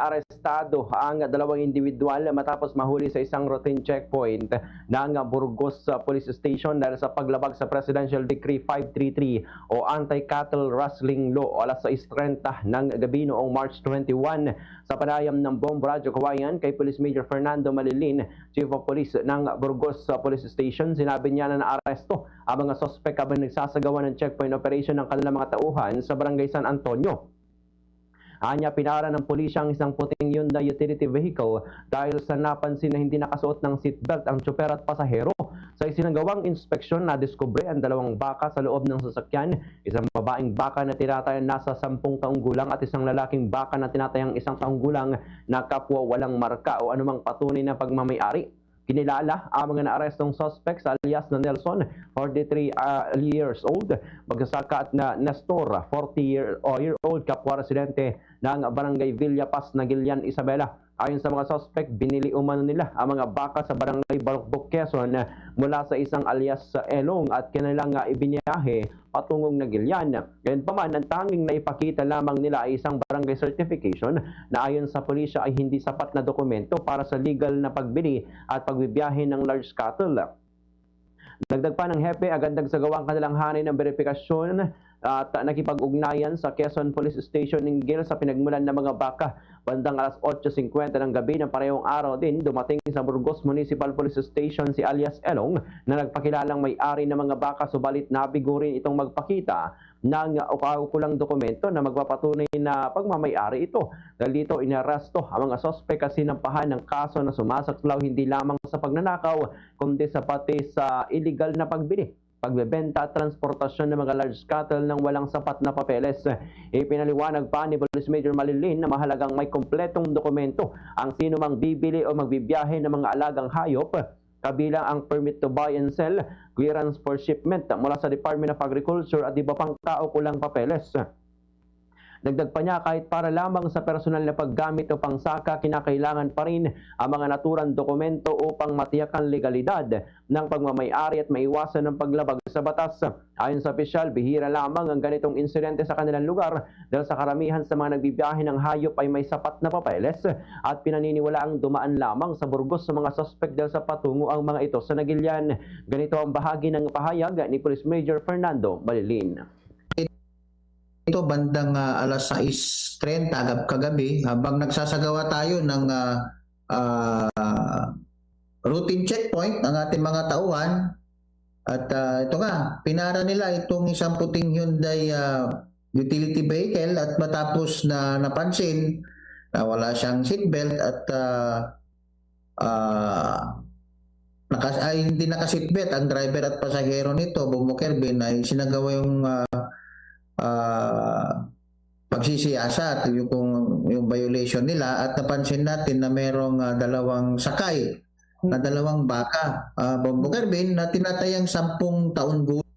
arestado ang dalawang individual matapos mahuli sa isang routine checkpoint ng Burgos Police Station dahil sa paglabag sa Presidential Decree 533 o Anti-Cattle Rustling Law alas 6:30 ng gabi noong March 21. Sa panayam ng Bomb Radyo Kawayan kay Police Major Fernando Malilin, Chief of Police ng Burgos Police Station, sinabi niya na naaresto ang mga sospek habang nagsasagawa ng checkpoint operation ng kanilang mga tauhan sa Barangay San Antonio. Anya, pinara ng pulisya ang isang puting Hyundai utility vehicle dahil sa napansin na hindi nakasuot ng seatbelt ang tsuper at pasahero. Sa isinagawang inspeksyon, nadiskubre ang dalawang baka sa loob ng sasakyan, isang babaeng baka na tinatayang nasa 10 taong gulang at isang lalaking baka na tinatayang 1 taong gulang na kapwa walang marka o anumang patunay na pagmamayari. Kinilala ang mga naarestong suspects alias na Nelson, 43 years old, magsasaka at na Nestor, 40-year-old, kapwa residente ng Barangay Villa Paz, Nagilian, Isabela. Ayon sa mga suspect, binili umano nila ang mga baka sa Barangay Balukbok, Quezon mula sa isang alias sa Elong at kanilang ibiniyahe patungong Nagilian. Ngayon pa man, ang tanging naipakita lamang nila ay isang barangay certification na ayon sa pulisya ay hindi sapat na dokumento para sa legal na pagbili at pagbibiyahe ng large cattle. Dagdag pa ng hepe, agad nagsagawa ang kanilang hanay ng verifikasyon at nakipag-ugnayan sa Quezon Police Station Ninggil sa pinagmulan ng mga baka. Bandang alas 8:50 ng gabi ng parehong araw din, dumating sa Burgos Municipal Police Station si alias Elong na nagpakilalang may-ari ng mga baka, subalit nabigo rin itong magpakita ng kaukulang dokumento na magpapatunay na pagmamay-ari ito. Dahil dito inaresto ang mga sospek kasi sinampahan ng kaso na sumasaklaw hindi lamang sa pagnanakaw kundi sa pati sa illegal na pagbili, pagbebenta at transportasyon ng mga large cattle ng walang sapat na papeles. Ipinaliwanag pa ni Police Major Malilin na mahalagang may kompletong dokumento ang sino mang bibili o magbibiyahe ng mga alagang hayop, kabilang ang permit to buy and sell, clearance for shipment mula sa Department of Agriculture at iba pang kaukulang papeles. Dagdag pa niya, kahit para lamang sa personal na paggamit o pangsaka, kinakailangan pa rin ang mga naturang dokumento upang matiyak ang legalidad ng pagmamayari at maiwasan ng paglabag sa batas. Ayon sa opisyal, bihira lamang ang ganitong insidente sa kanilang lugar dahil sa karamihan sa mga nagbibiyahe ng hayop ay may sapat na papeles at pinaniniwala ang dumaan lamang sa Burgos sa mga suspect dahil sa patungo ang mga ito sa Nagilian. Ganito ang bahagi ng pahayag ni Police Major Fernando Malilin. Ito bandang alas 6:30 kagabi habang nagsasagawa tayo ng routine checkpoint ng ating mga tauhan at ito nga, pinara nila itong isang puting Hyundai utility vehicle at matapos na napansin na wala siyang seatbelt at hindi naka-seatbelt ang driver at pasahero nito, Bumukerbin, ay sinagawa yung pagsisiyasat, yung violation nila at napansin natin na merong dalawang sakay na dalawang baka, Bumbukerbin, na tinatayang 10 taon gulang.